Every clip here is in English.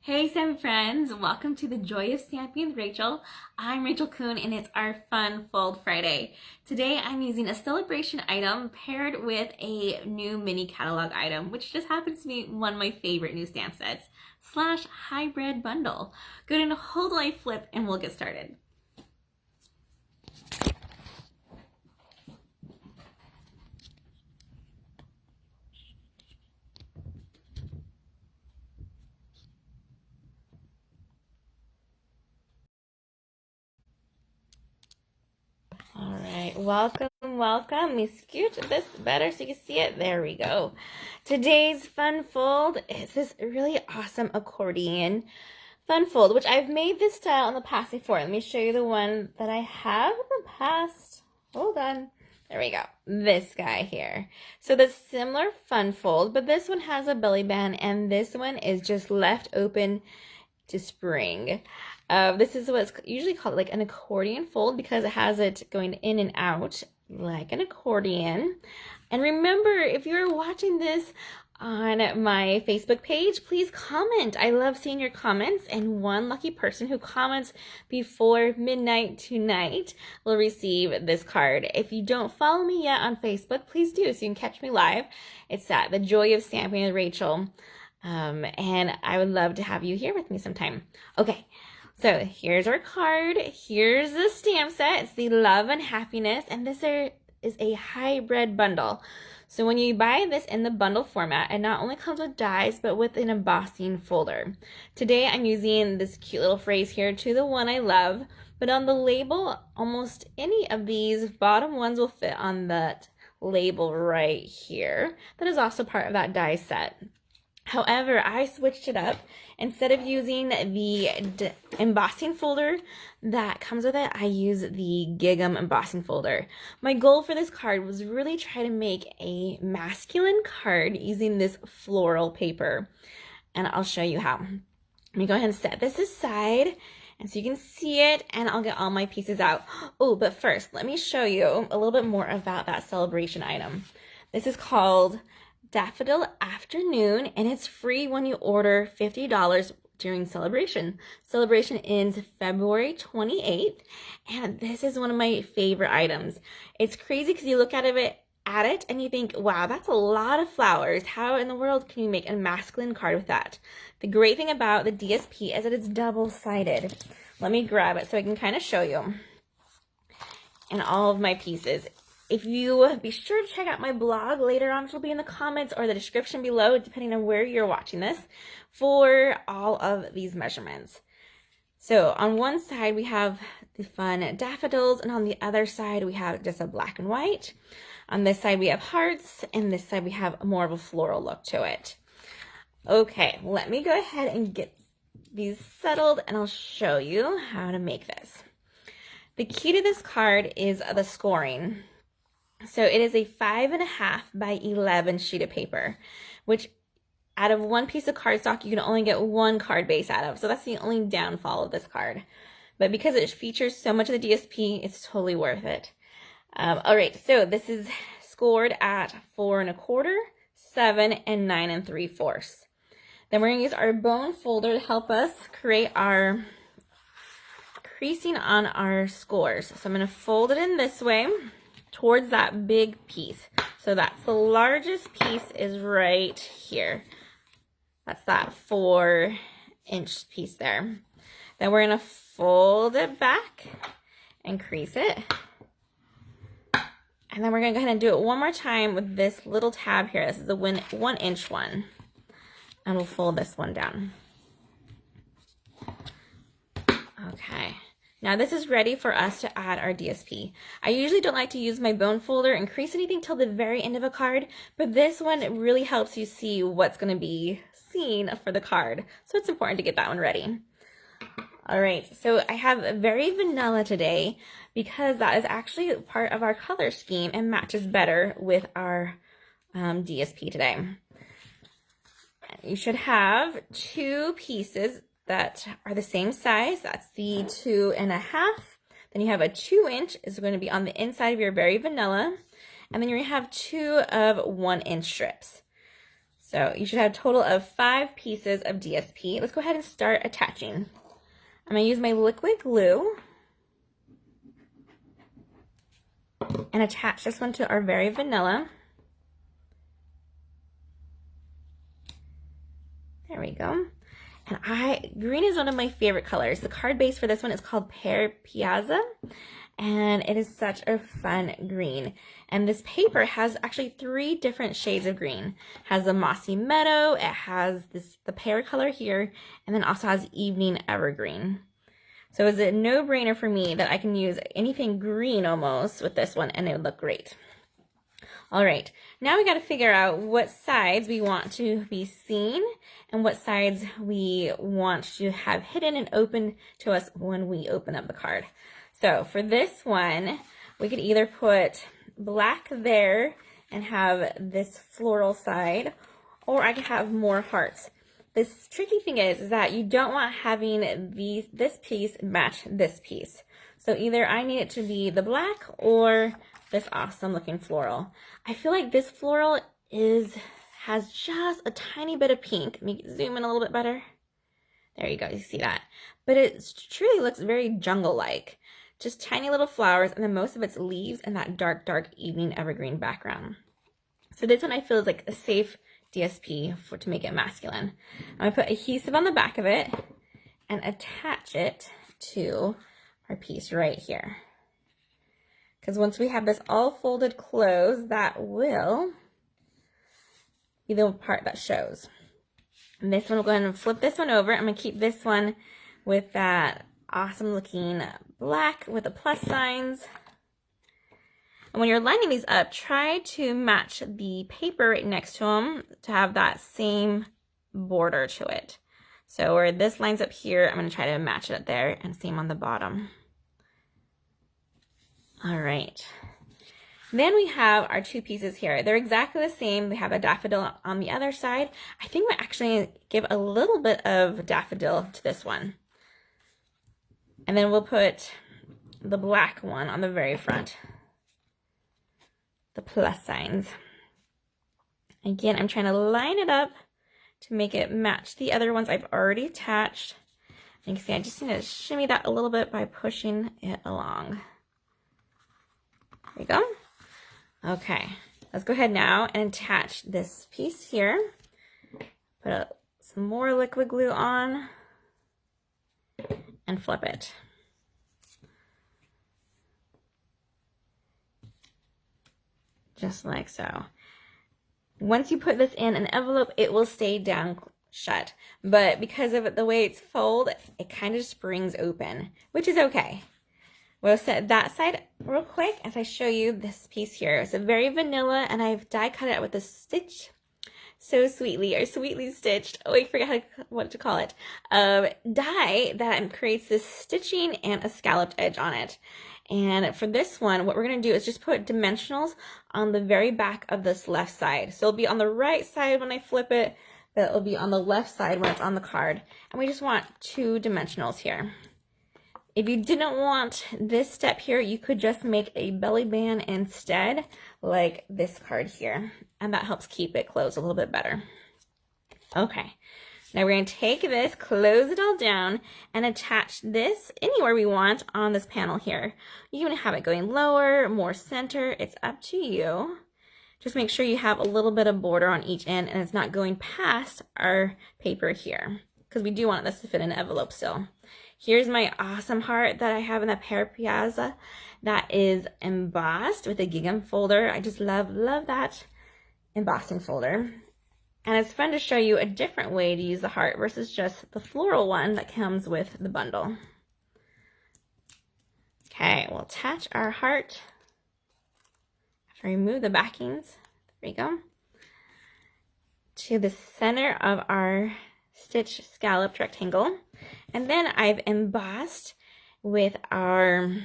Hey Stamp friends, welcome to the Joy of Stamping with Rachel. I'm Rachel Coon and it's our Fun Fold Friday. Today I'm using a Sale-a-bration item paired with a new mini catalog item, which just happens to be one of my favorite new stamp sets, / hybrid bundle. Go ahead and hold while I flip and we'll get started. All right, welcome. Let me scoot this better so you can see it. There we go. Today's fun fold is this really awesome accordion fun fold, which I've made this style in the past before. Let me show you the one that I have in the past. Hold on. There we go. This guy here. So the similar fun fold, but this one has a belly band and this one is just left open to spring. This is what's usually called like an accordion fold because it has it going in and out like an accordion. And remember, if you're watching this on my Facebook page, please comment. I love seeing your comments, and one lucky person who comments before midnight tonight will receive this card. If you don't follow me yet on Facebook, please do so you can catch me live. It's at The Joy of Stamping with Rachel. And I would love to have you here with me sometime. Okay, so here's our card. Here's the stamp set. It's the Love and Happiness, and this is a hybrid bundle. So when you buy this in the bundle format, it not only comes with dies, but with an embossing folder. Today I'm using this cute little phrase here, "To the one I love," but on the label, almost any of these bottom ones will fit on that label right here. That is also part of that die set. However, I switched it up. Instead of using the embossing folder that comes with it, I use the Gig'em embossing folder. My goal for this card was really try to make a masculine card using this floral paper. And I'll show you how. Let me go ahead and set this aside and so you can see it, and I'll get all my pieces out. Oh, but first, let me show you a little bit more about that Sale-a-bration item. This is called Daffodil Afternoon, and it's free when you order $50 during Sale-a-bration. Sale-a-bration ends February 28th, and this is one of my favorite items. It's crazy because you look at it and you think, wow, that's a lot of flowers. How in the world can you make a masculine card with that? The great thing about the DSP is that it's double-sided. Let me grab it so I can kind of show you. And all of my pieces. If you be sure to check out my blog later on, which will be in the comments or the description below, depending on where you're watching this, for all of these measurements. So on one side, we have the fun daffodils, and on the other side, we have just a black and white. On this side, we have hearts, and this side, we have more of a floral look to it. Okay, let me go ahead and get these settled, and I'll show you how to make this. The key to this card is the scoring. So it is a 5.5 by 11 sheet of paper, which out of one piece of cardstock, you can only get one card base out of. So that's the only downfall of this card. But because it features so much of the DSP, it's totally worth it. All right, so this is scored at 4 1/4, 7, and 9 3/4. Then we're gonna use our bone folder to help us create our creasing on our scores. So I'm gonna fold it in this way towards that big piece. So that's the largest piece is right here. That's that 4-inch piece there. Then we're gonna fold it back and crease it. And then we're gonna go ahead and do it one more time with this little tab here. This is the 1-inch one. And we'll fold this one down. Okay. Now this is ready for us to add our DSP. I usually don't like to use my bone folder and crease anything till the very end of a card, but this one really helps you see what's going to be seen for the card. So it's important to get that one ready. All right, so I have very vanilla today because that is actually part of our color scheme and matches better with our DSP today. You should have 2 pieces that are the same size. That's the 2.5. Then you have a 2-inch is going to be on the inside of your berry vanilla. And then you're going to have 2 of 1-inch strips. So you should have a total of 5 pieces of DSP. Let's go ahead and start attaching. I'm going to use my liquid glue and attach this one to our very vanilla. There we go. And green is one of my favorite colors. The card base for this one is called Pear Piazza, and it is such a fun green. And this paper has actually 3 different shades of green. It has the mossy meadow, it has the pear color here, and then also has evening evergreen. So it's a no-brainer for me that I can use anything green almost with this one and it would look great. All right, now we got to figure out what sides we want to be seen and what sides we want to have hidden and open to us when we open up the card. So for this one, we could either put black there and have this floral side, or I could have more hearts. This tricky thing is that you don't want having this piece match this piece. So either I need it to be the black or this awesome looking floral. I feel like this floral has just a tiny bit of pink. Let me zoom in a little bit better. There you go, you see that. But it truly looks very jungle-like. Just tiny little flowers, and then most of it's leaves and that dark, dark evening evergreen background. So this one I feel is like a safe DSP to make it masculine. I'm gonna put adhesive on the back of it and attach it to our piece right here. Because once we have this all folded closed, that will be the part that shows. And this one, we'll go ahead and flip this one over. I'm gonna keep this one with that awesome looking black with the plus signs. And when you're lining these up, try to match the paper right next to them to have that same border to it. So where this lines up here, I'm going to try to match it there, and same on the bottom. All right. Then we have our 2 pieces here. They're exactly the same. We have a daffodil on the other side. I think we'll actually give a little bit of daffodil to this one. And then we'll put the black one on the very front. The plus signs. Again, I'm trying to line it up to make it match the other ones I've already attached. You can see I just need to shimmy that a little bit by pushing it along. There we go. Okay, let's go ahead now and attach this piece here. Put some more liquid glue on and flip it. Just like so. Once you put this in an envelope, it will stay down shut. But because of the way it's folded, it kind of springs open, which is okay. We'll set that side real quick as I show you this piece here. It's a very vanilla, and I've die cut it with a stitch so sweetly, or sweetly stitched, oh, I forgot what to call it, die that creates this stitching and a scalloped edge on it. And for this one, what we're going to do is just put dimensionals on the very back of this left side. So it'll be on the right side when I flip it, but it'll be on the left side when it's on the card. And we just want 2 dimensionals here. If you didn't want this step here, you could just make a belly band instead, like this card here. And that helps keep it closed a little bit better. Okay. Now we're going to take this, close it all down, and attach this anywhere we want on this panel here. You can have it going lower, more center, it's up to you. Just make sure you have a little bit of border on each end and it's not going past our paper here, because we do want this to fit in an envelope still. Here's my awesome heart that I have in the Pear Piazza that is embossed with a gingham folder. I just love that embossing folder. And it's fun to show you a different way to use the heart versus just the floral one that comes with the bundle. Okay, we'll attach our heart. After I remove the backings, there we go, to the center of our stitch scalloped rectangle. And then I've embossed with our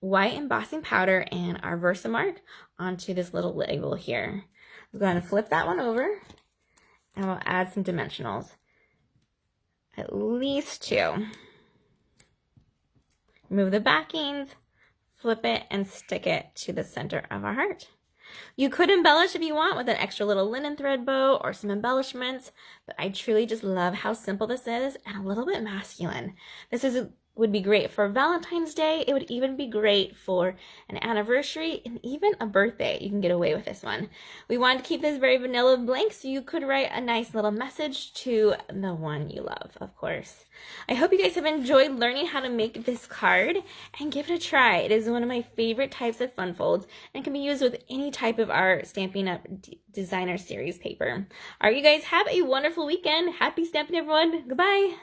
white embossing powder and our Versamark onto this little label here. I'm going to flip that one over and we'll add some dimensionals. At least 2. Remove the backings, flip it, and stick it to the center of our heart. You could embellish if you want with an extra little linen thread bow or some embellishments, but I truly just love how simple this is and a little bit masculine. Would be great for Valentine's Day. It would even be great for an anniversary and even a birthday. You can get away with this one. We wanted to keep this very vanilla blank, so you could write a nice little message to the one you love, of course. I hope you guys have enjoyed learning how to make this card and give it a try. It is one of my favorite types of fun folds and can be used with any type of art Stampin' Up! Designer Series paper. All right, you guys have a wonderful weekend. Happy stamping, everyone. Goodbye.